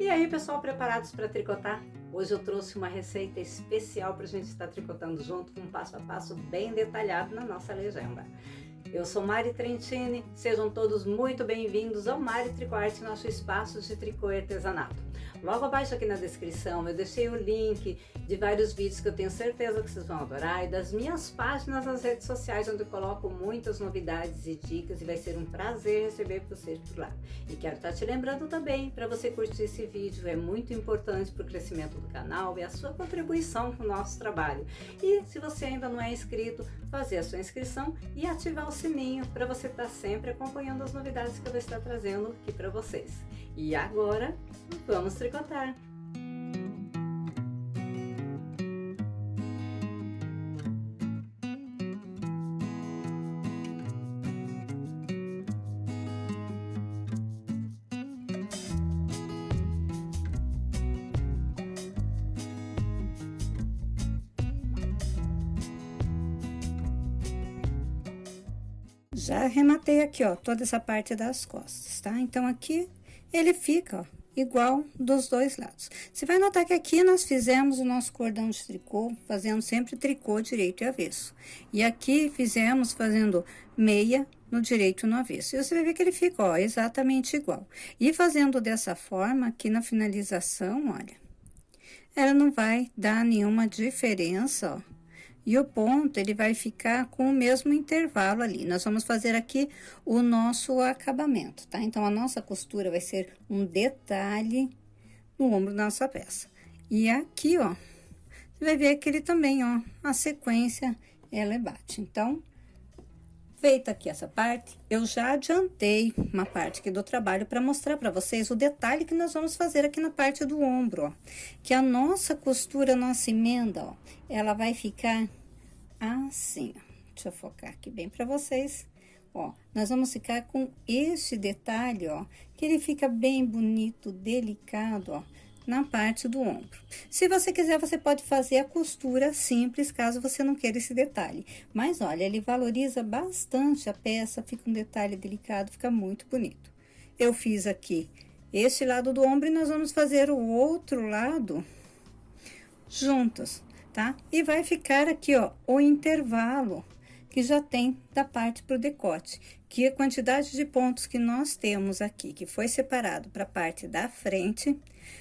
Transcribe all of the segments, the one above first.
E aí, pessoal, preparados para tricotar? Hoje eu trouxe uma receita especial para a gente estar tricotando junto, com um passo a passo bem detalhado na nossa legenda. Eu sou Mari Trentini, sejam todos muito bem-vindos ao Mari Tricoarte, nosso espaço de tricô e artesanato. Logo abaixo aqui na descrição eu deixei o link de vários vídeos que eu tenho certeza que vocês vão adorar e das minhas páginas nas redes sociais, onde eu coloco muitas novidades e dicas, e vai ser um prazer receber vocês por lá. E quero estar te lembrando também para você curtir esse vídeo, é muito importante para o crescimento do canal e a sua contribuição com o nosso trabalho. E se você ainda não é inscrito, fazer a sua inscrição e ativar o sininho para você estar sempre acompanhando as novidades que eu vou estar trazendo aqui para vocês. E agora, vamos tricotar! Já arrematei aqui, ó, toda essa parte das costas, tá? Então, aqui ele fica, ó, igual dos dois lados. Você vai notar que aqui nós fizemos o nosso cordão de tricô, fazendo sempre tricô direito e avesso. E aqui fizemos fazendo meia no direito e no avesso. E você vai ver que ele fica, ó, exatamente igual. E fazendo dessa forma, aqui na finalização, olha, ela não vai dar nenhuma diferença, ó. E o ponto, ele vai ficar com o mesmo intervalo ali. Nós vamos fazer aqui o nosso acabamento, tá? Então, a nossa costura vai ser um detalhe no ombro da nossa peça. E aqui, ó, você vai ver que ele também, ó, a sequência, ela é bate. Então, feita aqui essa parte, eu já adiantei uma parte aqui do trabalho para mostrar para vocês o detalhe que nós vamos fazer aqui na parte do ombro, ó. Que a nossa costura, nossa emenda, ó, ela vai ficar assim, ó. Deixa eu focar aqui bem para vocês. Ó, nós vamos ficar com esse detalhe, ó, que ele fica bem bonito, delicado, ó, na parte do ombro. Se você quiser, você pode fazer a costura simples, caso você não queira esse detalhe. Mas, olha, ele valoriza bastante a peça, fica um detalhe delicado, fica muito bonito. Eu fiz aqui este lado do ombro e nós vamos fazer o outro lado juntos, tá? E vai ficar aqui, ó, o intervalo que já tem da parte pro decote, que a quantidade de pontos que nós temos aqui, que foi separado para a parte da frente,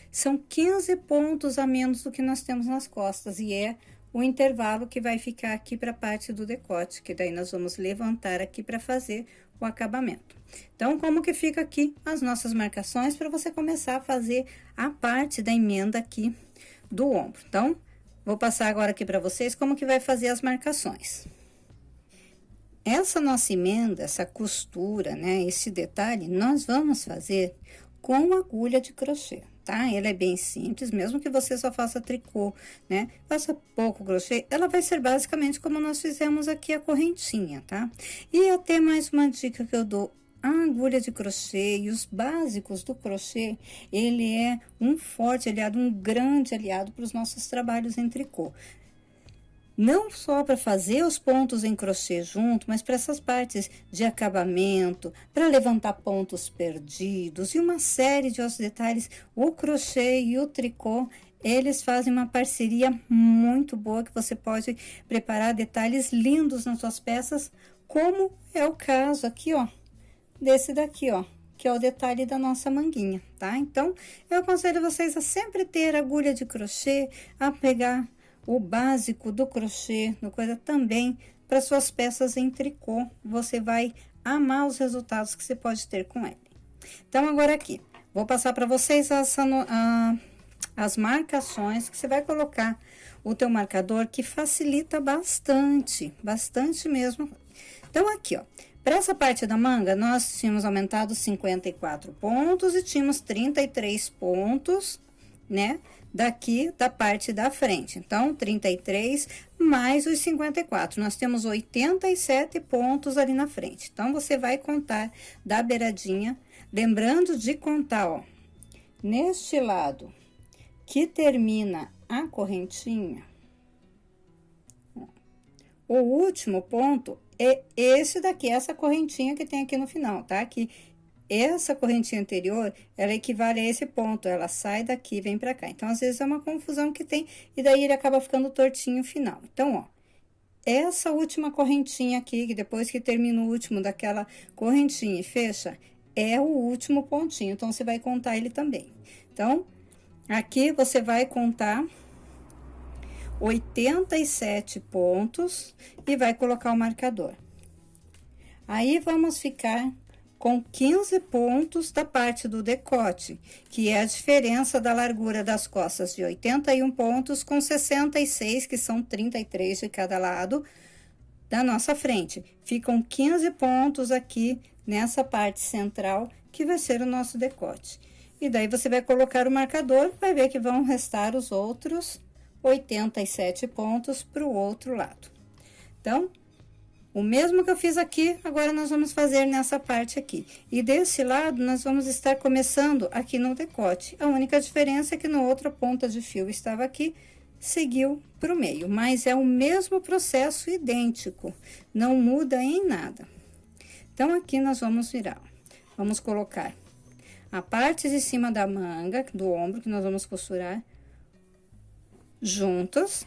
são 15 pontos a menos do que nós temos nas costas, e é o intervalo que vai ficar aqui para a parte do decote, que daí nós vamos levantar aqui para fazer o acabamento. Então, como que fica aqui as nossas marcações para você começar a fazer a parte da emenda aqui do ombro. Então, vou passar agora aqui para vocês como que vai fazer as marcações. Essa nossa emenda, essa costura, né, esse detalhe, nós vamos fazer com agulha de crochê, tá? Ela é bem simples, mesmo que você só faça tricô, né? Faça pouco crochê, ela vai ser basicamente como nós fizemos aqui a correntinha, tá? E até mais uma dica que eu dou: a agulha de crochê e os básicos do crochê, ele é um forte aliado, um grande aliado para os nossos trabalhos em tricô. Não só para fazer os pontos em crochê junto, mas para essas partes de acabamento, para levantar pontos perdidos e uma série de outros detalhes. O crochê e o tricô, eles fazem uma parceria muito boa, que você pode preparar detalhes lindos nas suas peças, como é o caso aqui, ó, desse daqui, ó, que é o detalhe da nossa manguinha, tá? Então, eu aconselho vocês a sempre ter agulha de crochê, a pegar o básico do crochê, no coisa também, para suas peças em tricô. Você vai amar os resultados que você pode ter com ele. Então, agora aqui, vou passar para vocês as marcações que você vai colocar o teu marcador, que facilita bastante, bastante mesmo. Então, aqui, ó, para essa parte da manga, nós tínhamos aumentado 54 pontos e tínhamos 33 pontos, né, daqui da parte da frente. Então, 33 mais os 54, nós temos 87 pontos ali na frente. Então, você vai contar da beiradinha, lembrando de contar, ó, neste lado que termina a correntinha, o último ponto é esse daqui, essa correntinha que tem aqui no final, tá? Que essa correntinha anterior, ela equivale a esse ponto, ela sai daqui e vem pra cá. Então, às vezes, é uma confusão que tem, e daí ele acaba ficando tortinho no final. Então, ó, essa última correntinha aqui, que depois que termina o último daquela correntinha e fecha, é o último pontinho. Então, você vai contar ele também. Então, aqui você vai contar 87 pontos e vai colocar o marcador. Aí, vamos ficar com 15 pontos da parte do decote, que é a diferença da largura das costas de 81 pontos com 66, que são 33 de cada lado da nossa frente. Ficam 15 pontos aqui nessa parte central, que vai ser o nosso decote. E daí, você vai colocar o marcador, vai ver que vão restar os outros 87 pontos para o outro lado. Então, o mesmo que eu fiz aqui, agora nós vamos fazer nessa parte aqui. E desse lado, nós vamos estar começando aqui no decote. A única diferença é que na outra ponta de fio estava aqui, seguiu para o meio. Mas é o mesmo processo idêntico, não muda em nada. Então, aqui nós vamos virar. Vamos colocar a parte de cima da manga, do ombro, que nós vamos costurar juntos.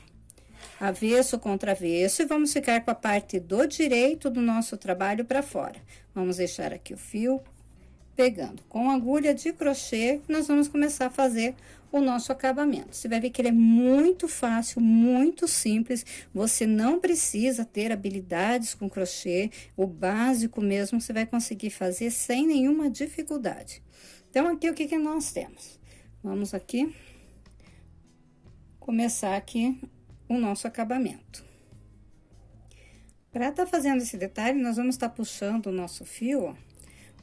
Avesso contra avesso, e vamos ficar com a parte do direito do nosso trabalho para fora. Vamos deixar aqui o fio pegando. Com agulha de crochê, nós vamos começar a fazer o nosso acabamento. Você vai ver que ele é muito fácil, muito simples. Você não precisa ter habilidades com crochê, o básico mesmo você vai conseguir fazer sem nenhuma dificuldade. Então, aqui o que nós temos? Vamos aqui começar aqui o nosso acabamento. Para estar fazendo esse detalhe, nós vamos estar puxando o nosso fio, ó,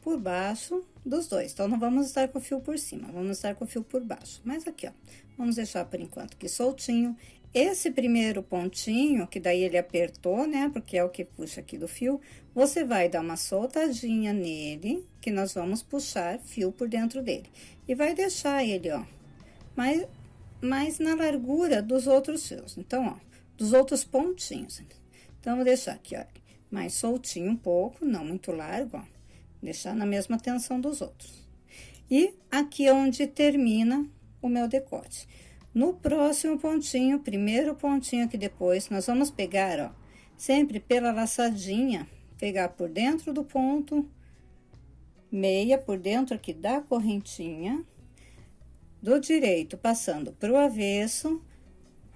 por baixo dos dois. Então, não vamos estar com o fio por cima, vamos estar com o fio por baixo. Mas aqui, ó, vamos deixar por enquanto aqui soltinho. Esse primeiro pontinho, que daí ele apertou, né, porque é o que puxa aqui do fio, você vai dar uma soltadinha nele, que nós vamos puxar fio por dentro dele. E vai deixar ele, ó, mais na largura dos outros fios. Então, ó, dos outros pontinhos. Então, vou deixar aqui, ó, mais soltinho um pouco, não muito largo, ó. Deixar na mesma tensão dos outros. E aqui é onde termina o meu decote. No próximo pontinho, primeiro pontinho aqui depois, nós vamos pegar, ó, sempre pela laçadinha, pegar por dentro do ponto, meia por dentro aqui da correntinha, do direito, passando pro avesso,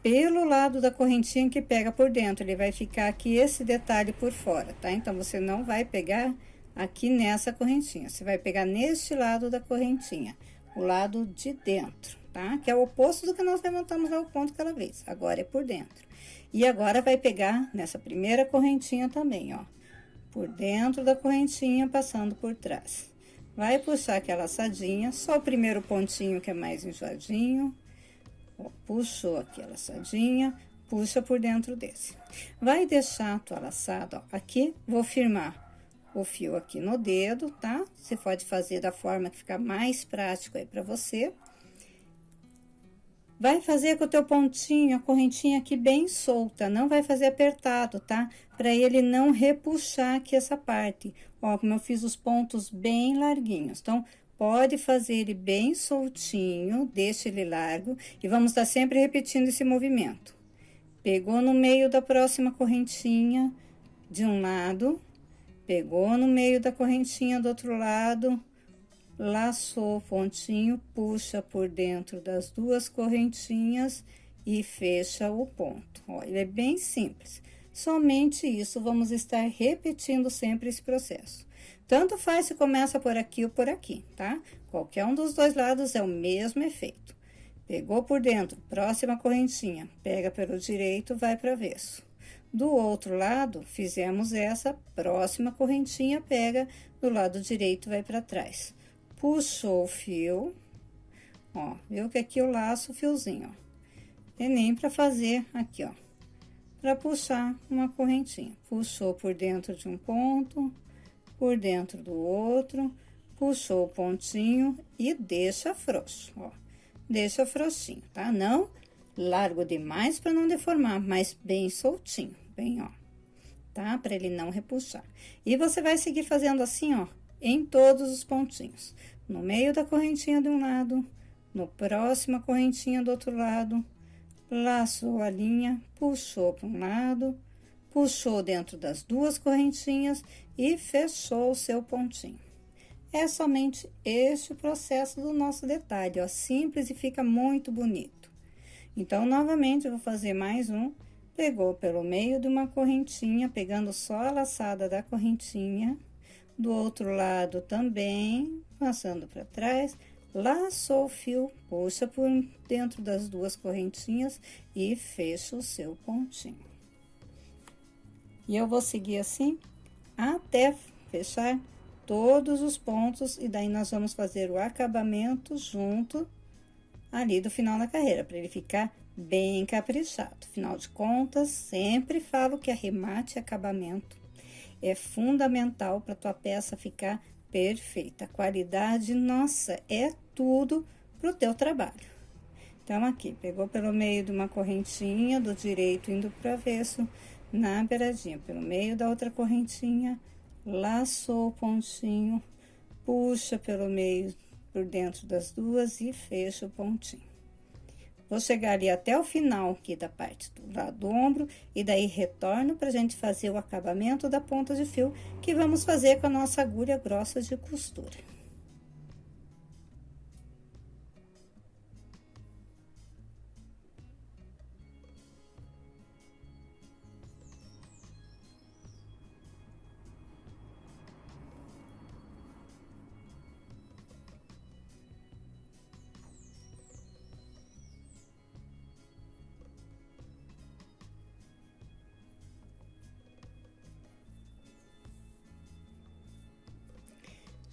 pelo lado da correntinha que pega por dentro. Ele vai ficar aqui esse detalhe por fora, tá? Então, você não vai pegar aqui nessa correntinha, você vai pegar neste lado da correntinha, o lado de dentro, tá? Que é o oposto do que nós levantamos lá o ponto aquela vez, agora é por dentro. E agora, vai pegar nessa primeira correntinha também, ó, por dentro da correntinha, passando por trás. Vai puxar aqui a laçadinha, só o primeiro pontinho que é mais enjoadinho, ó, puxou aqui a laçadinha, puxa por dentro desse. Vai deixar a tua laçada, ó, aqui, vou firmar o fio aqui no dedo, tá? Você pode fazer da forma que ficar mais prático aí pra você. Vai fazer com o teu pontinho, a correntinha aqui bem solta, não vai fazer apertado, tá? Pra ele não repuxar aqui essa parte. Ó, como eu fiz os pontos bem larguinhos. Então, pode fazer ele bem soltinho, deixa ele largo. E vamos estar sempre repetindo esse movimento. Pegou no meio da próxima correntinha de um lado, pegou no meio da correntinha do outro lado, laçou o pontinho, puxa por dentro das duas correntinhas e fecha o ponto. Ó, ele é bem simples. Somente isso, vamos estar repetindo sempre esse processo. Tanto faz se começa por aqui ou por aqui, tá? Qualquer um dos dois lados é o mesmo efeito. Pegou por dentro, próxima correntinha, pega pelo direito, vai para o avesso. Do outro lado, fizemos essa, próxima correntinha, pega do lado direito, vai para trás. Puxou o fio, ó, viu que aqui eu laço o fiozinho, ó. E nem para fazer aqui, ó, para puxar uma correntinha. Puxou por dentro de um ponto, por dentro do outro, puxou o pontinho e deixa frouxo, ó. Deixa frouxinho, tá? Não largo demais para não deformar, mas bem soltinho, bem, ó, tá? Para ele não repuxar. E você vai seguir fazendo assim, ó, em todos os pontinhos. No meio da correntinha de um lado, no próximo a correntinha do outro lado, laçou a linha, puxou para um lado, puxou dentro das duas correntinhas e fechou o seu pontinho. É somente este o processo do nosso detalhe, ó, simples e fica muito bonito. Então, novamente, eu vou fazer mais um. Pegou pelo meio de uma correntinha, pegando só a laçada da correntinha, do outro lado também, passando para trás, laçou o fio, puxa por dentro das duas correntinhas e fecha o seu pontinho. E eu vou seguir assim até fechar todos os pontos, e daí nós vamos fazer o acabamento junto ali do final da carreira, para ele ficar bem caprichado. Afinal de contas, sempre falo que arremate e acabamento é fundamental para tua peça ficar perfeita. A qualidade, nossa, é tudo pro teu trabalho. Então, aqui, pegou pelo meio de uma correntinha do direito indo pro avesso, na beiradinha, pelo meio da outra correntinha, laçou o pontinho, puxa pelo meio, por dentro das duas e fecha o pontinho. Vou chegar ali até o final aqui da parte do lado do ombro, e daí retorno pra gente fazer o acabamento da ponta de fio, que vamos fazer com a nossa agulha grossa de costura.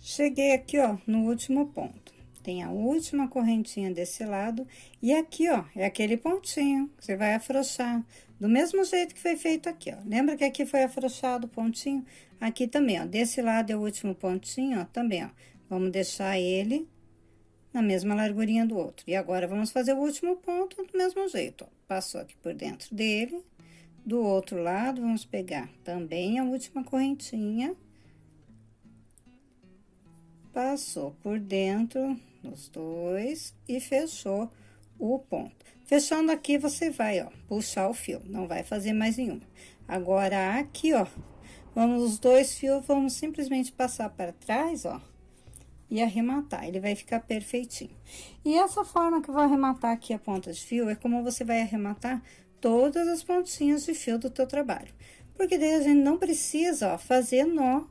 Cheguei aqui, ó, no último ponto. Tem a última correntinha desse lado, e aqui, ó, é aquele pontinho que você vai afrouxar, do mesmo jeito que foi feito aqui, ó. Lembra que aqui foi afrouxado o pontinho? Aqui também, ó, desse lado é o último pontinho, ó, também, ó. Vamos deixar ele na mesma largurinha do outro. E agora, vamos fazer o último ponto do mesmo jeito, ó. Passou aqui por dentro dele, do outro lado, vamos pegar também a última correntinha. Passou por dentro dos dois e fechou o ponto. Fechando aqui, você vai, ó, puxar o fio, não vai fazer mais nenhuma. Agora, aqui, ó, os dois fios, vamos simplesmente passar para trás, ó, e arrematar, ele vai ficar perfeitinho. E essa forma que eu vou arrematar aqui a ponta de fio, é como você vai arrematar todas as pontinhas de fio do teu trabalho. Porque daí a gente não precisa, ó, fazer nó,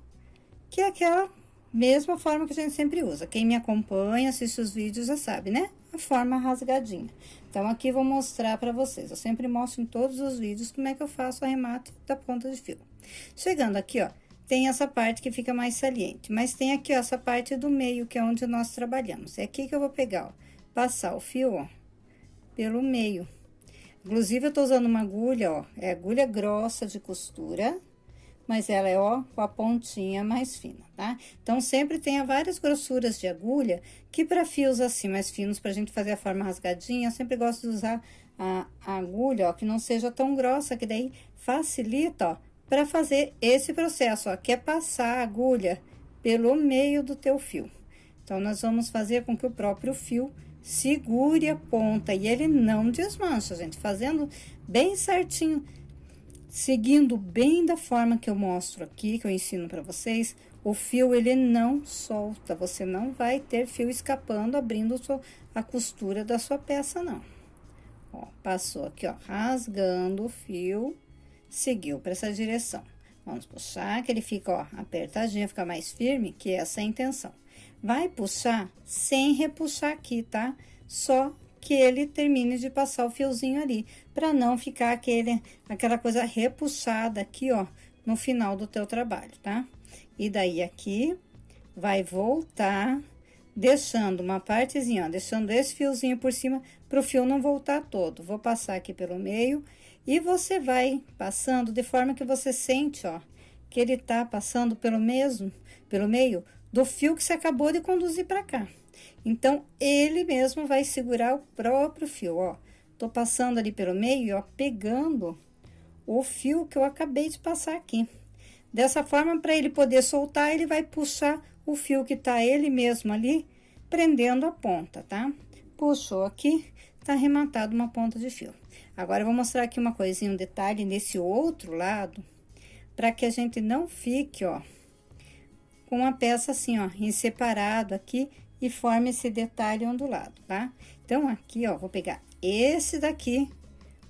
que é aquela mesma forma que a gente sempre usa. Quem me acompanha, assiste os vídeos, já sabe, né? A forma rasgadinha. Então, aqui vou mostrar pra vocês. Eu sempre mostro em todos os vídeos como é que eu faço o arremate da ponta de fio. Chegando aqui, ó, tem essa parte que fica mais saliente. Mas tem aqui, ó, essa parte do meio, que é onde nós trabalhamos. É aqui que eu vou pegar, ó, passar o fio, ó, pelo meio. Inclusive, eu tô usando uma agulha, ó, é agulha grossa de costura, mas ela é, ó, com a pontinha mais fina, tá? Então, sempre tenha várias grossuras de agulha, que para fios assim, mais finos, pra gente fazer a forma rasgadinha, eu sempre gosto de usar a agulha, ó, que não seja tão grossa, que daí facilita, ó, pra fazer esse processo, ó, que é passar a agulha pelo meio do teu fio. Então, nós vamos fazer com que o próprio fio segure a ponta e ele não desmancha, gente, fazendo bem certinho, seguindo bem da forma que eu mostro aqui, que eu ensino pra vocês, o fio, ele não solta, você não vai ter fio escapando, abrindo a costura da sua peça, não. Ó, passou aqui, ó, rasgando o fio, seguiu pra essa direção. Vamos puxar, que ele fica, ó, apertadinho, fica mais firme, que essa é a intenção. Vai puxar sem repuxar aqui, tá? Só que ele termine de passar o fiozinho ali, para não ficar aquela coisa repuxada aqui, ó, no final do teu trabalho, tá? E daí, aqui, vai voltar, deixando uma partezinha, ó, deixando esse fiozinho por cima, pro fio não voltar todo. Vou passar aqui pelo meio, e você vai passando de forma que você sente, ó, que ele tá passando pelo meio do fio que você acabou de conduzir pra cá. Então, ele mesmo vai segurar o próprio fio, ó. Tô passando ali pelo meio, ó, pegando o fio que eu acabei de passar aqui. Dessa forma, para ele poder soltar, ele vai puxar o fio que tá ele mesmo ali, prendendo a ponta, tá? Puxou aqui, tá arrematado uma ponta de fio. Agora, eu vou mostrar aqui uma coisinha, um detalhe nesse outro lado, para que a gente não fique, ó, com a peça assim, ó, em separado aqui e forme esse detalhe ondulado, tá? Então, aqui, ó, vou pegar esse daqui,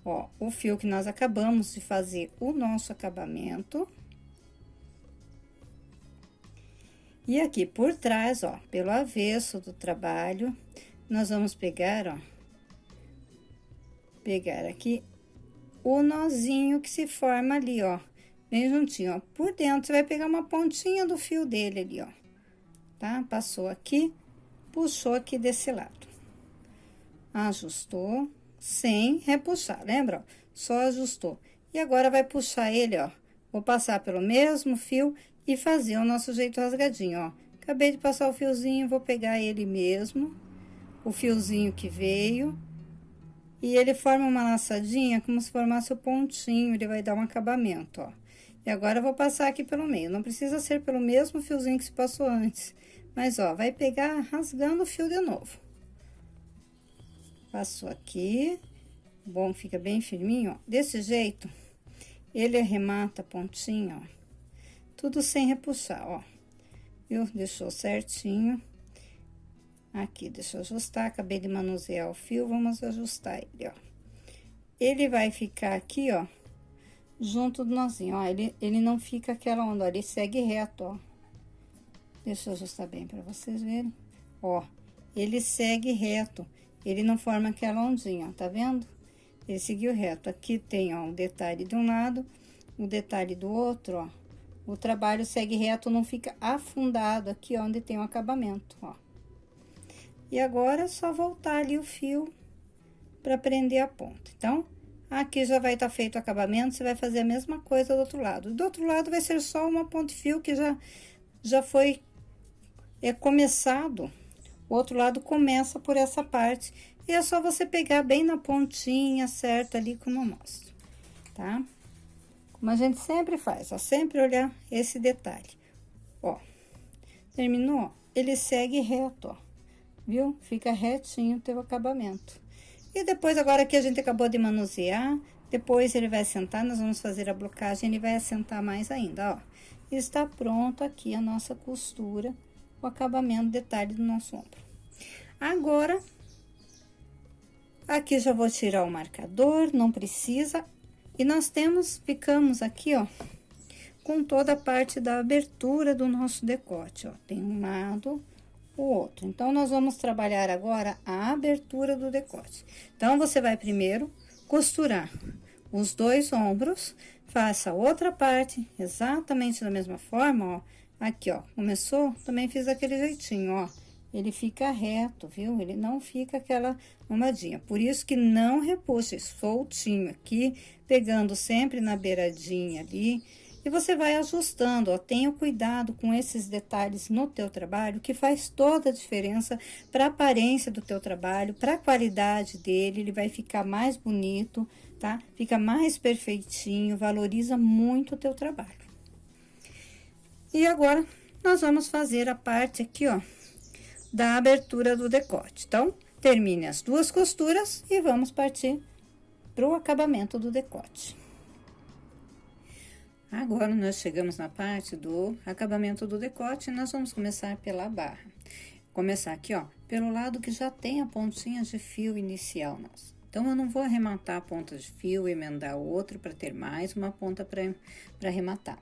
ó, o fio que nós acabamos de fazer o nosso acabamento. E aqui por trás, ó, pelo avesso do trabalho, nós vamos pegar, ó, pegar aqui o nozinho que se forma ali, ó, bem juntinho, ó. Por dentro, você vai pegar uma pontinha do fio dele ali, ó, tá? Passou aqui, puxou aqui desse lado. Ajustou, sem repuxar, lembra? Ó? Só ajustou. E agora, vai puxar ele, ó. Vou passar pelo mesmo fio e fazer o nosso jeito rasgadinho, ó. Acabei de passar o fiozinho, vou pegar ele mesmo, o fiozinho que veio. E ele forma uma laçadinha, como se formasse o pontinho, ele vai dar um acabamento, ó. E agora, eu vou passar aqui pelo meio. Não precisa ser pelo mesmo fiozinho que se passou antes. Mas, ó, vai pegar rasgando o fio de novo. Passou aqui. Bom, fica bem firminho, ó. Desse jeito, ele arremata a pontinha, ó. Tudo sem repuxar, ó. Viu? Deixou certinho. Aqui, deixa eu ajustar, acabei de manusear o fio, vamos ajustar ele, ó. Ele vai ficar aqui, ó, junto do nozinho, ó, ele não fica aquela onda, ó, ele segue reto, ó. Deixa eu ajustar bem pra vocês verem, ó, ele segue reto, ele não forma aquela ondinha, ó, tá vendo? Ele seguiu reto, aqui tem, ó, um detalhe de um lado, um detalhe do outro, ó. O trabalho segue reto, não fica afundado aqui, onde tem o acabamento, ó. E agora, é só voltar ali o fio para prender a ponta. Então, aqui já vai estar feito o acabamento, você vai fazer a mesma coisa do outro lado. Do outro lado, vai ser só uma ponta de fio que já foi começado. O outro lado começa por essa parte. E é só você pegar bem na pontinha certa ali, como eu mostro, tá? Como a gente sempre faz, ó, sempre olhar esse detalhe. Ó, terminou, ó, ele segue reto, ó. Viu? Fica retinho o teu acabamento. E depois, agora que a gente acabou de manusear, depois ele vai assentar, nós vamos fazer a blocagem, ele vai assentar mais ainda, ó. Está pronto aqui a nossa costura, o acabamento, detalhe do nosso ombro. Agora, aqui já vou tirar o marcador, não precisa. E nós ficamos aqui, ó, com toda a parte da abertura do nosso decote, ó. Tem um lado, o outro. Então, nós vamos trabalhar agora a abertura do decote. Então, você vai primeiro costurar os dois ombros, faça a outra parte exatamente da mesma forma, ó. Aqui, ó, começou, também fiz aquele jeitinho, ó. Ele fica reto, viu? Ele não fica aquela lombadinha. Por isso que não repuxa, soltinho aqui, pegando sempre na beiradinha ali. E você vai ajustando, ó, tenha cuidado com esses detalhes no teu trabalho, que faz toda a diferença para a aparência do teu trabalho, para a qualidade dele, ele vai ficar mais bonito, tá? Fica mais perfeitinho, valoriza muito o teu trabalho. E agora, nós vamos fazer a parte aqui, ó, da abertura do decote. Então, termine as duas costuras e vamos partir pro acabamento do decote. Agora, nós chegamos na parte do acabamento do decote, e nós vamos começar pela barra. Começar aqui, ó, pelo lado que já tem a pontinha de fio inicial nossa. Então, eu não vou arrematar a ponta de fio e emendar o outro para ter mais uma ponta para arrematar.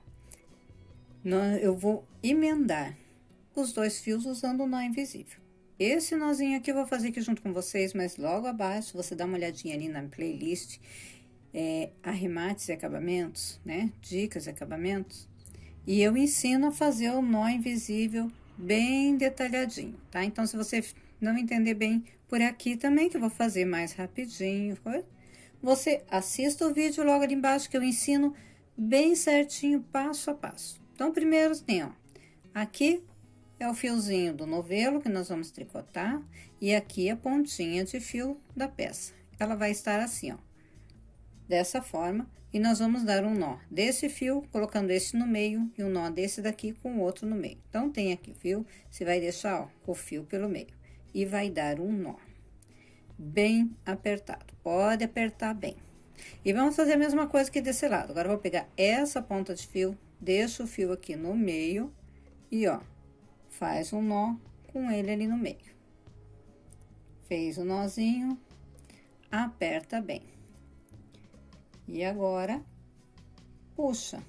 Eu vou emendar os dois fios usando o nó invisível. Esse nozinho aqui eu vou fazer aqui junto com vocês, mas logo abaixo, você dá uma olhadinha ali na playlist, arremates e acabamentos, né? Dicas e acabamentos. E eu ensino a fazer o nó invisível bem detalhadinho, tá? Então, se você não entender bem por aqui também, que eu vou fazer mais rapidinho, você assista o vídeo logo ali embaixo que eu ensino bem certinho, passo a passo. Então, primeiro tem, ó, aqui é o fiozinho do novelo que nós vamos tricotar e aqui a pontinha de fio da peça. Ela vai estar assim, ó, dessa forma, e nós vamos dar um nó desse fio, colocando esse no meio, e um nó desse daqui com o outro no meio. Então, tem aqui o fio, você vai deixar, ó, o fio pelo meio, e vai dar um nó bem apertado, pode apertar bem. E vamos fazer a mesma coisa que desse lado. Agora, eu vou pegar essa ponta de fio, deixo o fio aqui no meio, e ó, faz um nó com ele ali no meio. Fez o nozinho, aperta bem. E agora, puxa.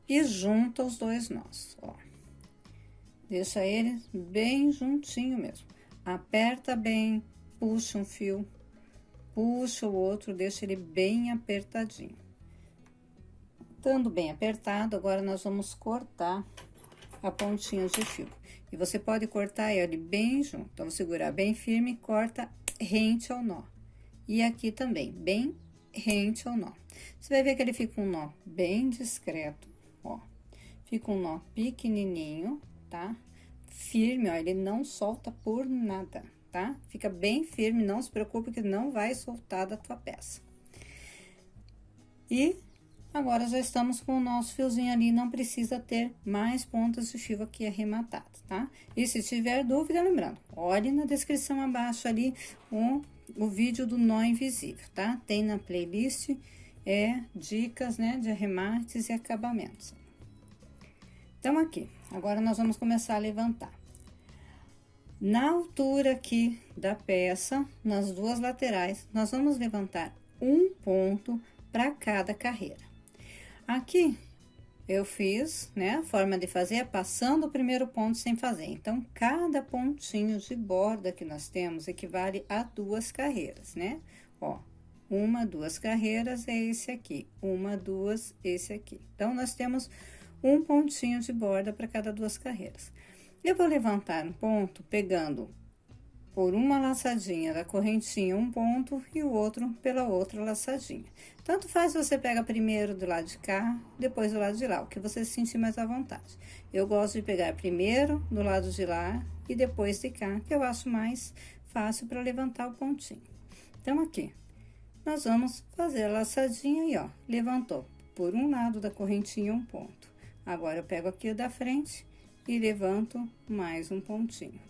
E junta os dois nós, ó. Deixa eles bem juntinho mesmo. Aperta bem, puxa um fio, puxa o outro, deixa ele bem apertadinho. Estando bem apertado, agora nós vamos cortar a pontinha de fio. E você pode cortar ele bem junto. Então, segurar bem firme, corta rente ao nó. E aqui também, bem rente ao nó. Você vai ver que ele fica um nó bem discreto, ó. Fica um nó pequenininho, tá? Firme, ó, ele não solta por nada, tá? Fica bem firme, não se preocupe que não vai soltar da tua peça. E agora, já estamos com o nosso fiozinho ali, não precisa ter mais pontas de fio aqui arrematadas, tá? E se tiver dúvida, lembrando, olhe na descrição abaixo ali o vídeo do nó invisível, tá? Tem na playlist, dicas, né, de arremates e acabamentos. Então, aqui, agora nós vamos começar a levantar. Na altura aqui da peça, nas duas laterais, nós vamos levantar um ponto para cada carreira. Aqui, eu fiz, né, a forma de fazer é passando o primeiro ponto sem fazer. Então, cada pontinho de borda que nós temos equivale a 2 carreiras, né? Ó, 1, 2 carreiras é esse aqui, 1, 2, esse aqui. Então, nós temos um pontinho de borda para cada 2 carreiras. Eu vou levantar um ponto pegando por uma laçadinha da correntinha um ponto e o outro pela outra laçadinha. Tanto faz se você pega primeiro do lado de cá, depois do lado de lá, o que você se sentir mais à vontade. Eu gosto de pegar primeiro do lado de lá e depois de cá, que eu acho mais fácil para levantar o pontinho. Então, aqui, nós vamos fazer a laçadinha e, ó, levantou por um lado da correntinha um ponto. Agora, eu pego aqui o da frente e levanto mais um pontinho.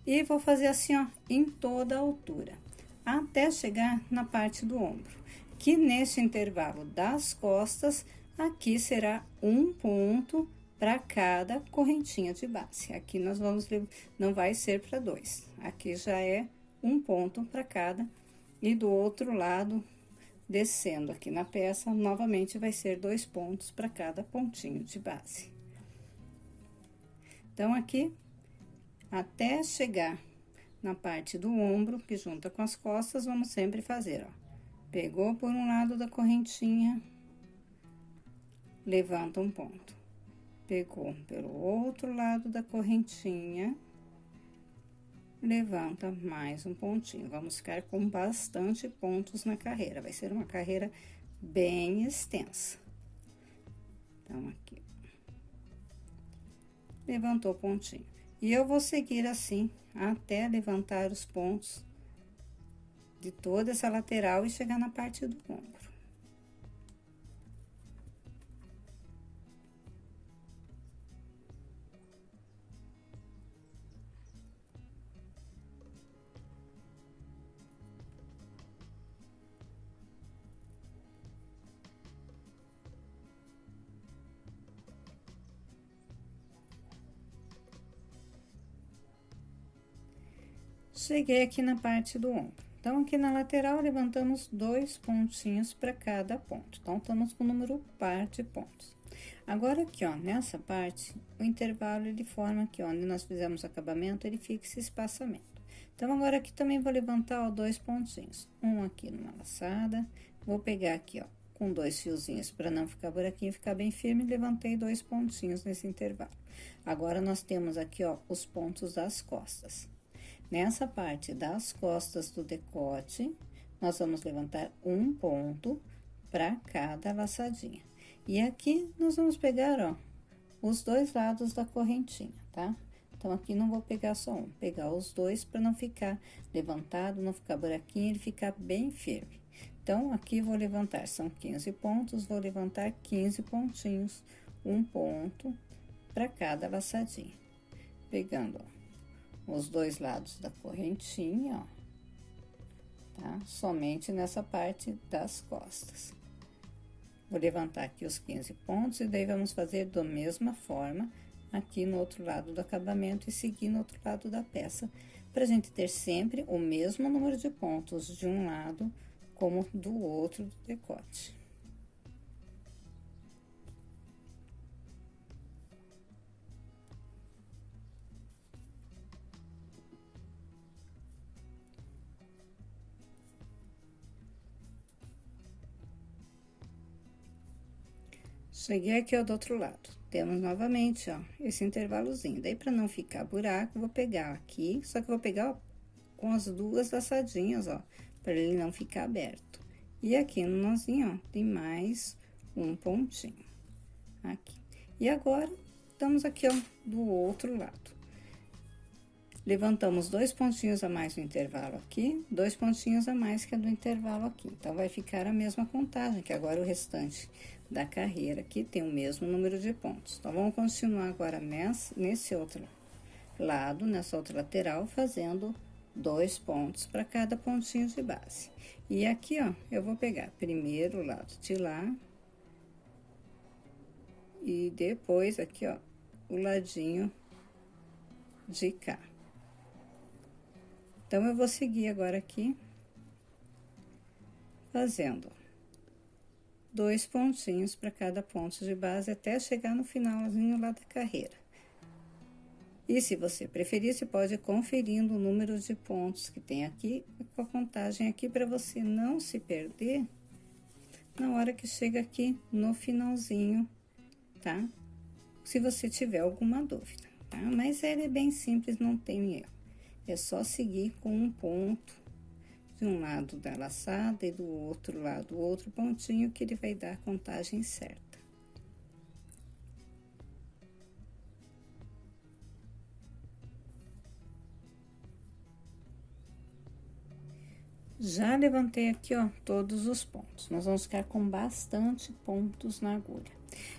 E vou fazer assim, ó, em toda a altura, até chegar na parte do ombro, que nesse intervalo das costas, aqui será um ponto para cada correntinha de base. Aqui nós vamos, não vai ser para 2, aqui já é um ponto para cada, e do outro lado, descendo aqui na peça, novamente vai ser 2 pontos para cada pontinho de base. Então, aqui, até chegar na parte do ombro, que junta com as costas, vamos sempre fazer, ó. Pegou por um lado da correntinha, levanta um ponto. Pegou pelo outro lado da correntinha, levanta mais um pontinho. Vamos ficar com bastante pontos na carreira, vai ser uma carreira bem extensa. Então, aqui. Levantou o pontinho. E eu vou seguir assim, até levantar os pontos de toda essa lateral e chegar na parte do ombro. Cheguei aqui na parte do ombro. Então, aqui na lateral, levantamos 2 pontinhos para cada ponto. Então, estamos com o número par de pontos. Agora, aqui, ó, nessa parte, o intervalo, ele forma aqui, onde nós fizemos o acabamento, ele fica esse espaçamento. Então, agora, aqui também vou levantar, ó, 2 pontinhos. Um aqui numa laçada, vou pegar aqui, ó, com 2 fiozinhos, para não ficar buraquinho, ficar bem firme, levantei 2 pontinhos nesse intervalo. Agora, nós temos aqui, ó, os pontos das costas. Nessa parte das costas do decote, nós vamos levantar um ponto para cada laçadinha. E aqui, nós vamos pegar, ó, os 2 lados da correntinha, tá? Então, aqui não vou pegar só um, pegar os 2 para não ficar levantado, não ficar buraquinho, ele ficar bem firme. Então, aqui vou levantar, são 15 pontos, vou levantar 15 pontinhos, um ponto para cada laçadinha. Pegando, ó, os dois lados da correntinha, ó, tá? Somente nessa parte das costas. Vou levantar aqui os 15 pontos e daí vamos fazer da mesma forma aqui no outro lado do acabamento e seguir no outro lado da peça, pra gente ter sempre o mesmo número de pontos de um lado como do outro do decote. Cheguei aqui, ó, do outro lado. Temos novamente, ó, esse intervalozinho. Daí, pra não ficar buraco, vou pegar aqui, só que eu vou pegar, ó, com as duas laçadinhas, ó, pra ele não ficar aberto. E aqui no nozinho, ó, tem mais um pontinho. Aqui. E agora, estamos aqui, ó, do outro lado. Levantamos 2 pontinhos a mais no intervalo aqui, 2 pontinhos a mais que é do intervalo aqui. Então, vai ficar a mesma contagem, que agora o restante da carreira aqui tem o mesmo número de pontos. Então, vamos continuar agora nesse outro lado, nessa outra lateral, fazendo 2 pontos para cada pontinho de base. E aqui, ó, eu vou pegar primeiro o lado de lá e depois aqui, ó, o ladinho de cá. Então, eu vou seguir agora aqui, fazendo 2 pontinhos para cada ponto de base, até chegar no finalzinho lá da carreira. E se você preferir, você pode ir conferindo o número de pontos que tem aqui, com a contagem aqui, para você não se perder na hora que chega aqui no finalzinho, tá? Se você tiver alguma dúvida, tá? Mas ele é bem simples, não tem erro. É só seguir com um ponto de um lado da laçada e do outro lado, o outro pontinho, que ele vai dar a contagem certa. Já levantei aqui, ó, todos os pontos. Nós vamos ficar com bastante pontos na agulha.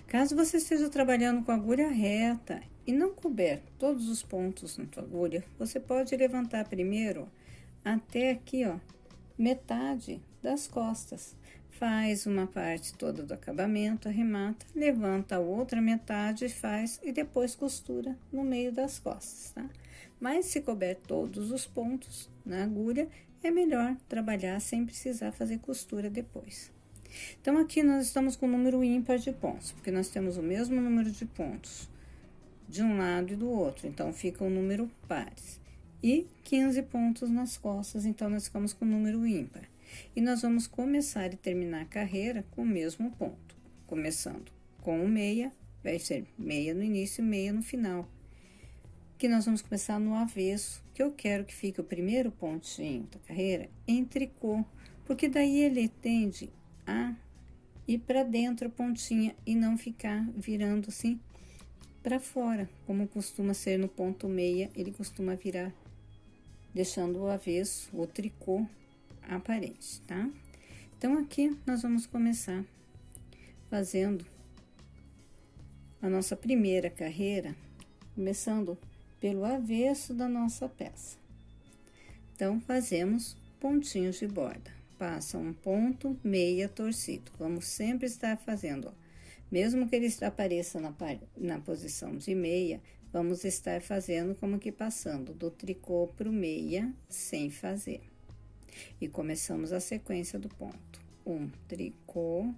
Caso você esteja trabalhando com agulha reta e não couber todos os pontos na tua agulha, você pode levantar primeiro até aqui, ó, metade das costas. Faz uma parte toda do acabamento, arremata, levanta a outra metade, faz e depois costura no meio das costas, tá? Mas se couber todos os pontos na agulha, é melhor trabalhar sem precisar fazer costura depois. Então, aqui nós estamos com o número ímpar de pontos, porque nós temos o mesmo número de pontos de um lado e do outro, então fica o número pares. E 15 pontos nas costas, então nós ficamos com o número ímpar. E nós vamos começar e terminar a carreira com o mesmo ponto. Começando com o meia, vai ser meia no início e meia no final. Que nós vamos começar no avesso, que eu quero que fique o primeiro pontinho da carreira em tricô, porque daí ele tende a ir para dentro a pontinha e não ficar virando assim para fora, como costuma ser no ponto meia, ele costuma virar, deixando o avesso, o tricô aparente, tá? Então, aqui nós vamos começar fazendo a nossa primeira carreira, começando pelo avesso da nossa peça. Então, fazemos pontinhos de borda. Passa um ponto, meia torcido. Vamos sempre estar fazendo, ó. Mesmo que ele apareça na posição de meia, vamos estar fazendo como que passando do tricô pro meia, sem fazer. E começamos a sequência do ponto. Um tricô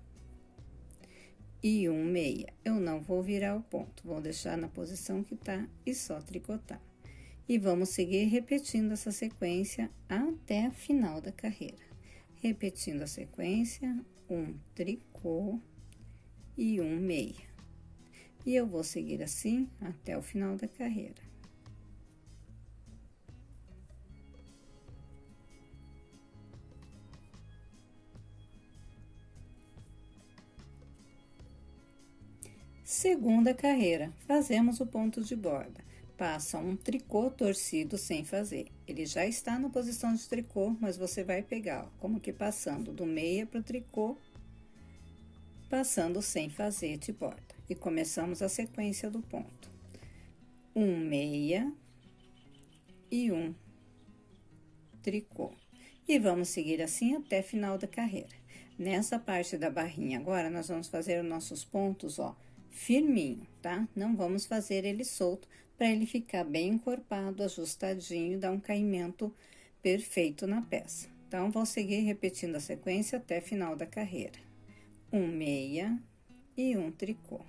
e um meia. Eu não vou virar o ponto, vou deixar na posição que tá e só tricotar. E vamos seguir repetindo essa sequência até a final da carreira. Repetindo a sequência, um tricô e um meia. E eu vou seguir assim até o final da carreira. Segunda carreira, fazemos o ponto de borda. Passa um tricô torcido sem fazer. ele já está na posição de tricô, mas você vai pegar, ó, como que passando do meia pro tricô, passando sem fazer de borda. E começamos a sequência do ponto. Um meia e um tricô. E vamos seguir assim até final da carreira. Nessa parte da barrinha agora, nós vamos fazer os nossos pontos, ó, firminho, tá? Não vamos fazer ele solto, para ele ficar bem encorpado, ajustadinho, dar um caimento perfeito na peça. Então, vou seguir repetindo a sequência até final da carreira. Um meia e um tricô.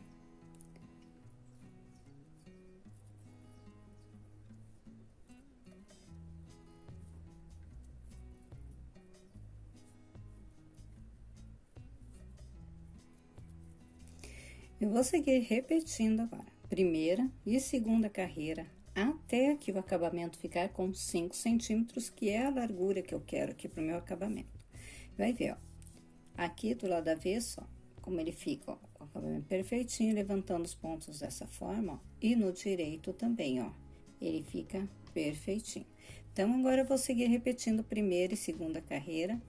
Eu vou seguir repetindo agora, primeira e segunda carreira, até que o acabamento ficar com 5 centímetros, que é a largura que eu quero aqui pro meu acabamento. Vai ver, ó, aqui do lado avesso, ó, como ele fica, ó, com o acabamento perfeitinho, levantando os pontos dessa forma, ó, e no direito também, ó, ele fica perfeitinho. Então, agora eu vou seguir repetindo primeira e segunda carreira,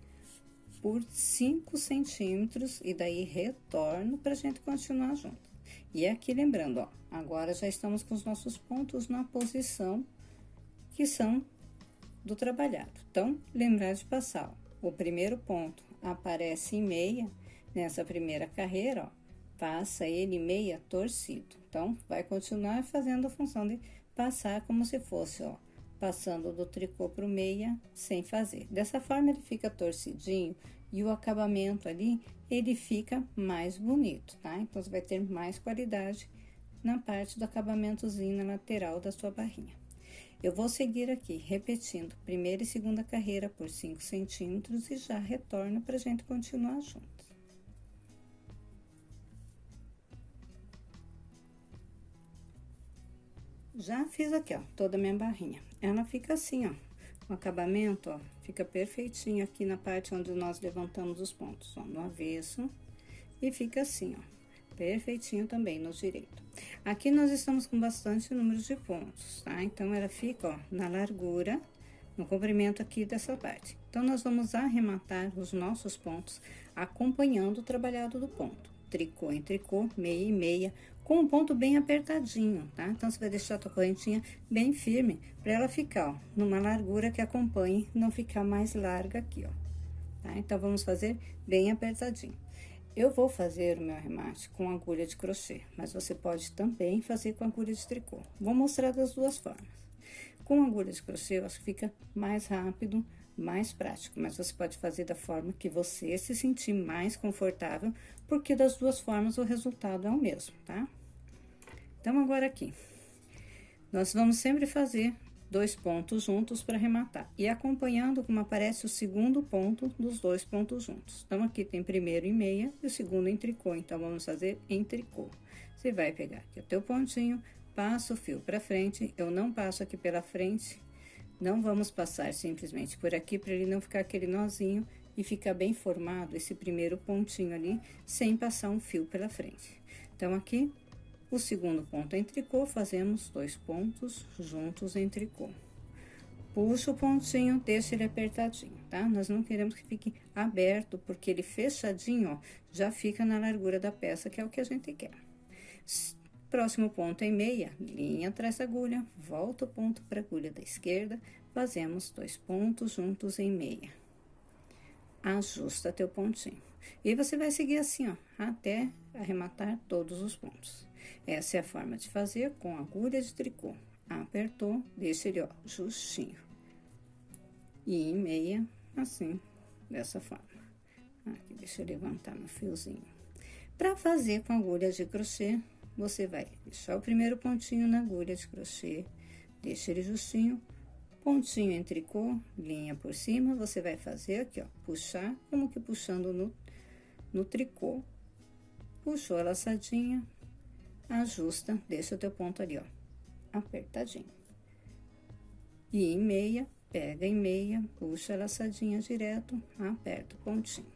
por 5 centímetros, e daí retorno pra gente continuar junto. E aqui, lembrando, ó, agora já estamos com os nossos pontos na posição que são do trabalhado. Então, lembrar de passar, ó, o primeiro ponto aparece em meia, nessa primeira carreira, ó, passa ele meia torcido. Então, vai continuar fazendo a função de passar como se fosse, ó, passando do tricô pro meia sem fazer. Dessa forma, ele fica torcidinho e o acabamento ali, ele fica mais bonito, tá? Então, você vai ter mais qualidade na parte do acabamentozinho na lateral da sua barrinha. Eu vou seguir aqui, repetindo primeira e segunda carreira por 5 centímetros e já retorno pra gente continuar junto. Já fiz aqui, ó, toda a minha barrinha. Ela fica assim, ó, o acabamento, ó, fica perfeitinho aqui na parte onde nós levantamos os pontos, ó, no avesso. E fica assim, ó, perfeitinho também no direito. Aqui nós estamos com bastante número de pontos, tá? Então, ela fica, ó, na largura, no comprimento aqui dessa parte. Então, nós vamos arrematar os nossos pontos acompanhando o trabalhado do ponto. Tricô em tricô, meia e meia, com um ponto bem apertadinho, tá? Então, você vai deixar a tua correntinha bem firme, pra ela ficar, ó, numa largura que acompanhe, não ficar mais larga aqui, ó, tá? Então, vamos fazer bem apertadinho. Eu vou fazer o meu arremate com agulha de crochê, mas você pode também fazer com agulha de tricô. Vou mostrar das duas formas. Com agulha de crochê, eu acho que fica mais rápido, mais prático, mas você pode fazer da forma que você se sentir mais confortável, porque das duas formas o resultado é o mesmo, tá? Então, agora aqui, nós vamos sempre fazer 2 pontos juntos para arrematar. E acompanhando como aparece o segundo ponto dos 2 pontos juntos. Então, aqui tem primeiro em meia e o segundo em tricô. Então, vamos fazer em tricô. Você vai pegar aqui o teu pontinho, passa o fio para frente. Eu não passo aqui pela frente. Não vamos passar simplesmente por aqui, para ele não ficar aquele nozinho e ficar bem formado esse primeiro pontinho ali, sem passar um fio pela frente. Então, aqui, o segundo ponto em tricô, fazemos 2 pontos juntos em tricô. Puxa o pontinho, deixa ele apertadinho, tá? Nós não queremos que fique aberto, porque ele fechadinho, ó, já fica na largura da peça, que é o que a gente quer. Próximo ponto em meia, linha atrás da agulha, volta o ponto para a agulha da esquerda, fazemos 2 pontos juntos em meia. Ajusta teu pontinho. E você vai seguir assim, ó, até arrematar todos os pontos. Essa é a forma de fazer com agulha de tricô. Apertou, deixa ele, ó, justinho. E em meia, assim, dessa forma. Aqui, deixa eu levantar meu fiozinho. Para fazer com agulha de crochê, você vai deixar o primeiro pontinho na agulha de crochê, deixa ele justinho, pontinho em tricô, linha por cima, você vai fazer aqui, ó, puxar, como que puxando no tricô. Puxou a laçadinha, ajusta, deixa o teu ponto ali, ó, apertadinho. E em meia, pega em meia, puxa a laçadinha direto, aperta o pontinho.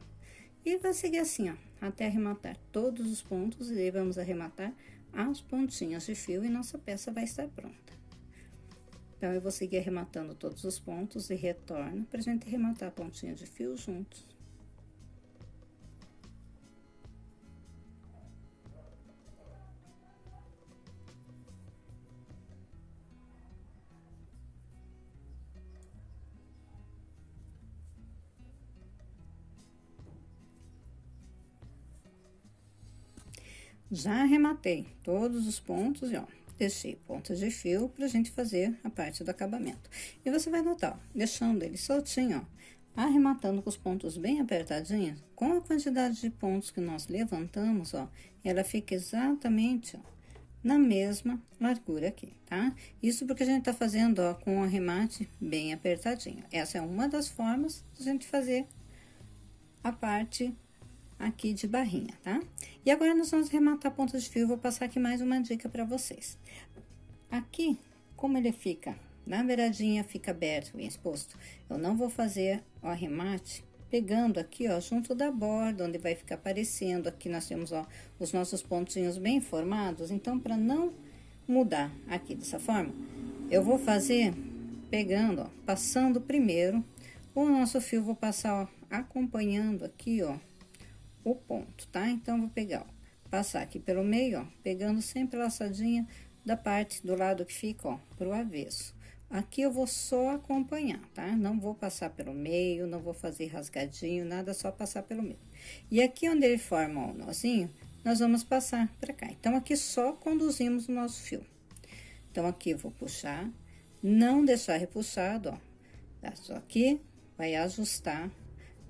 E vai seguir assim, ó, até arrematar todos os pontos, e aí vamos arrematar as pontinhas de fio e nossa peça vai estar pronta. Então, eu vou seguir arrematando todos os pontos e retorno pra gente arrematar a pontinha de fio juntos. Já arrematei todos os pontos e, ó, deixei pontas de fio pra gente fazer a parte do acabamento. E você vai notar, ó, deixando ele soltinho, ó, arrematando com os pontos bem apertadinhos, com a quantidade de pontos que nós levantamos, ó, ela fica exatamente, ó, na mesma largura aqui, tá? Isso porque a gente tá fazendo, ó, com o arremate bem apertadinho. Essa é uma das formas de a gente fazer a parte aqui de barrinha, tá? E agora, nós vamos arrematar a ponta de fio, vou passar aqui mais uma dica pra vocês. Aqui, como ele fica na beiradinha, fica aberto e exposto, eu não vou fazer o arremate pegando aqui, ó, junto da borda, onde vai ficar aparecendo. Aqui nós temos, ó, os nossos pontinhos bem formados, então, pra não mudar aqui dessa forma, eu vou fazer pegando, ó, passando primeiro o nosso fio, vou passar, ó, acompanhando aqui, ó, o ponto, tá? Então, vou pegar, ó, passar aqui pelo meio, ó, pegando sempre a laçadinha da parte do lado que fica, ó, pro avesso. Aqui eu vou só acompanhar, tá? Não vou passar pelo meio, não vou fazer rasgadinho, nada, só passar pelo meio. E aqui onde ele forma, ó, o nozinho, nós vamos passar pra cá. Então, aqui só conduzimos o nosso fio. Então, aqui eu vou puxar, não deixar repuxado, ó. Tá? Só aqui, vai ajustar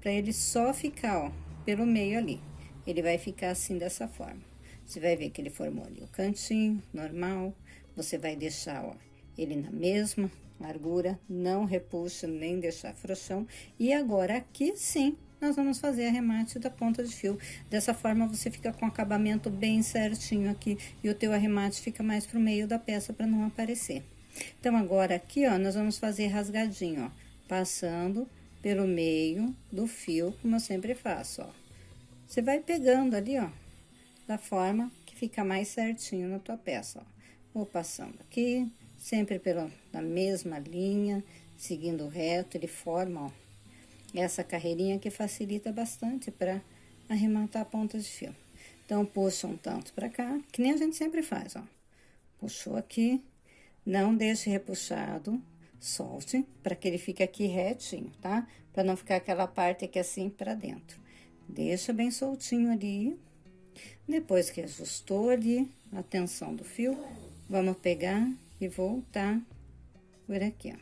pra ele só ficar, ó, pelo meio ali. Ele vai ficar assim, dessa forma. Você vai ver que ele formou ali o cantinho, normal. Você vai deixar, ó, ele na mesma largura, não repuxa, nem deixar frouxão. E agora, aqui sim, nós vamos fazer arremate da ponta de fio. Dessa forma, você fica com o acabamento bem certinho aqui. E o teu arremate fica mais pro meio da peça para não aparecer. Então, agora aqui, ó, nós vamos fazer rasgadinho, ó. Passando pelo meio do fio, como eu sempre faço, ó. Você vai pegando ali, ó, da forma que fica mais certinho na tua peça, ó. Vou passando aqui, sempre na mesma linha, seguindo reto, ele forma, ó, essa carreirinha que facilita bastante para arrematar a ponta de fio. Então, puxa um tanto pra cá, que nem a gente sempre faz, ó. Puxou aqui, não deixe repuxado, solte, para que ele fique aqui retinho, tá? Para não ficar aquela parte aqui assim pra dentro. Deixa bem soltinho ali. Depois que ajustou ali a tensão do fio, vamos pegar e voltar por aqui, ó.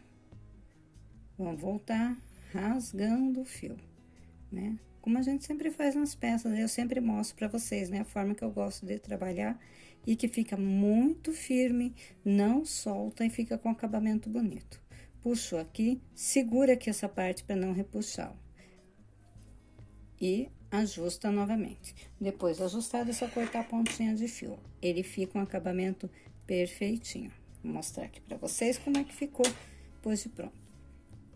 Vamos voltar rasgando o fio, né? Como a gente sempre faz nas peças, eu sempre mostro pra vocês, né? A forma que eu gosto de trabalhar e que fica muito firme, não solta e fica com acabamento bonito. Puxou aqui, segura aqui essa parte pra não repuxar, ó. E ajusta novamente. Depois de ajustado, é só cortar a pontinha de fio. Ele fica um acabamento perfeitinho. Vou mostrar aqui pra vocês como é que ficou depois de pronto.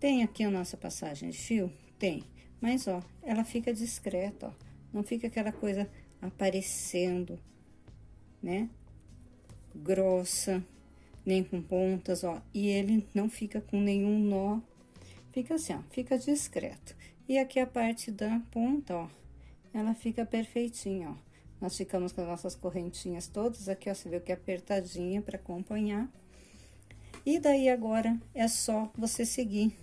Tem aqui a nossa passagem de fio? Tem. Mas, ó, ela fica discreta, ó. Não fica aquela coisa aparecendo, né? Grossa, nem com pontas, ó. E ele não fica com nenhum nó. Fica assim, ó, fica discreto. E aqui a parte da ponta, ó, ela fica perfeitinha, ó. Nós ficamos com as nossas correntinhas todas aqui, ó, você viu que é apertadinha para acompanhar. E daí agora é só você seguir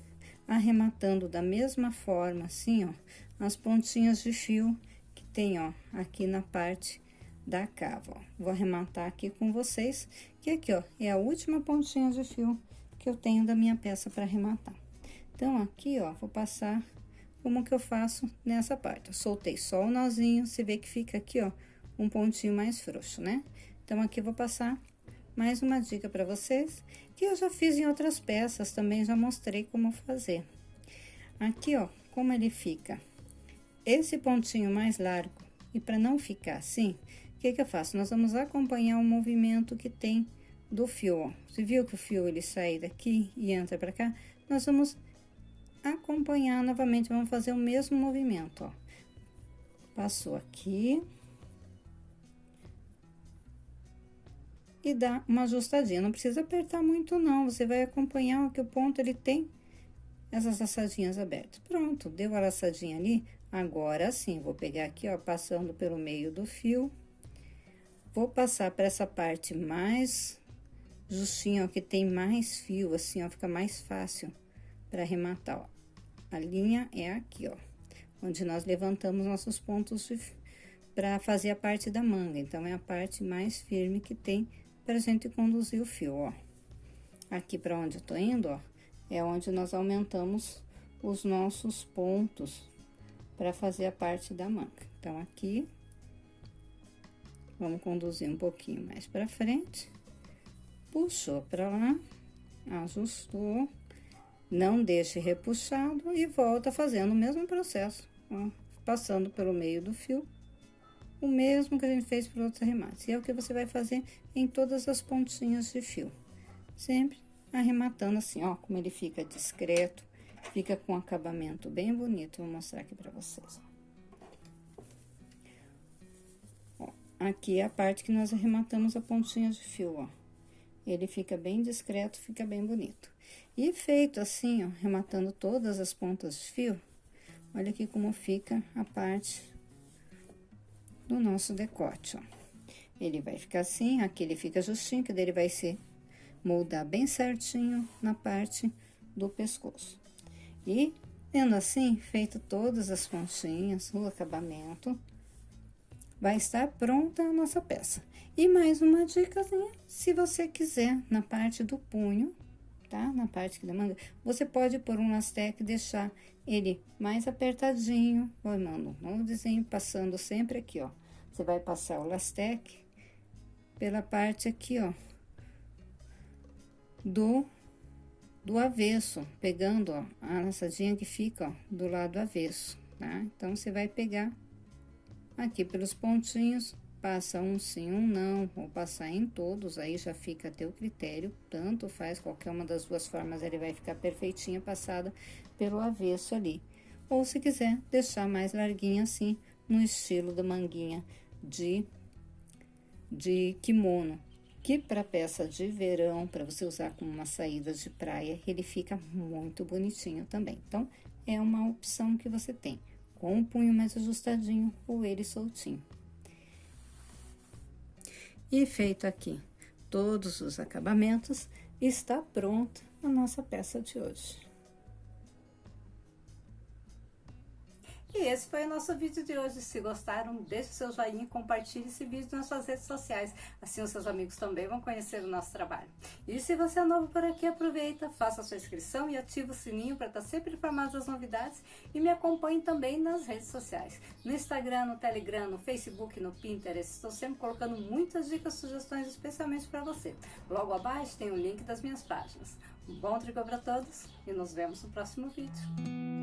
arrematando da mesma forma, assim, ó, as pontinhas de fio que tem, ó, aqui na parte da cava, ó. Vou arrematar aqui com vocês, que aqui, ó, é a última pontinha de fio que eu tenho da minha peça para arrematar. Então, aqui, ó, vou passar como que eu faço nessa parte. Eu soltei só o nozinho, você vê que fica aqui, ó, um pontinho mais frouxo, né? Então, aqui eu vou passar mais uma dica para vocês, que eu já fiz em outras peças também, já mostrei como fazer. Aqui, ó, como ele fica esse pontinho mais largo, e para não ficar assim, o que que eu faço? Nós vamos acompanhar o movimento que tem do fio, ó. Você viu que o fio, ele sai daqui e entra para cá? Nós vamos acompanhar novamente, vamos fazer o mesmo movimento, ó. Passou aqui. e dá uma ajustadinha. Não precisa apertar muito não, você vai acompanhar que o ponto ele tem essas laçadinhas abertas. Pronto, deu a laçadinha ali, agora sim, vou pegar aqui, ó, passando pelo meio do fio. Vou passar para essa parte mais justinha, ó, que tem mais fio, assim, ó, fica mais fácil para arrematar, ó. A linha é aqui, ó, onde nós levantamos nossos pontos para fazer a parte da manga. Então, é a parte mais firme que tem pra gente conduzir o fio, ó. Aqui para onde eu tô indo, ó, é onde nós aumentamos os nossos pontos para fazer a parte da manga. Então, aqui, vamos conduzir um pouquinho mais para frente, puxou para lá, ajustou, não deixe repuxado e volta fazendo o mesmo processo, ó, passando pelo meio do fio, o mesmo que a gente fez para outros arremates. E é o que você vai fazer em todas as pontinhas de fio, sempre arrematando assim, ó, como ele fica discreto, fica com um acabamento bem bonito. Vou mostrar aqui para vocês. Ó, aqui é a parte que nós arrematamos a pontinha de fio, ó. Ele fica bem discreto, fica bem bonito. E feito assim, ó, arrematando todas as pontas de fio, olha aqui como fica a parte do nosso decote, ó. Ele vai ficar assim, aqui ele fica justinho, que daí ele vai se moldar bem certinho na parte do pescoço. E, tendo assim, feito todas as pontinhas, o acabamento, vai estar pronta a nossa peça. E mais uma dicasinha, se você quiser, na parte do punho, tá? Na parte da manga, você pode pôr um lastec e deixar ele mais apertadinho, formando um moldezinho, passando sempre aqui, ó. Você vai passar o lastec pela parte aqui, ó, do avesso, pegando, ó, a laçadinha que fica, ó, do lado avesso, tá? Então, você vai pegar aqui pelos pontinhos, passa um sim, um não, ou passar em todos, aí já fica a teu critério, tanto faz, qualquer uma das duas formas, ele vai ficar perfeitinha passada pelo avesso ali. Ou, se quiser, deixar mais larguinha assim, no estilo da manguinha de kimono, que para peça de verão, para você usar como uma saída de praia, ele fica muito bonitinho também. Então, é uma opção que você tem, com o punho mais ajustadinho ou ele soltinho. E feito aqui todos os acabamentos, está pronta a nossa peça de hoje. E esse foi o nosso vídeo de hoje. Se gostaram, deixe o seu joinha e compartilhe esse vídeo nas suas redes sociais. Assim os seus amigos também vão conhecer o nosso trabalho. E se você é novo por aqui, aproveita, faça a sua inscrição e ative o sininho para estar sempre informado das novidades. E me acompanhe também nas redes sociais. No Instagram, no Telegram, no Facebook, no Pinterest. Estou sempre colocando muitas dicas, sugestões especialmente para você. Logo abaixo tem o link das minhas páginas. Um bom tricô para todos e nos vemos no próximo vídeo.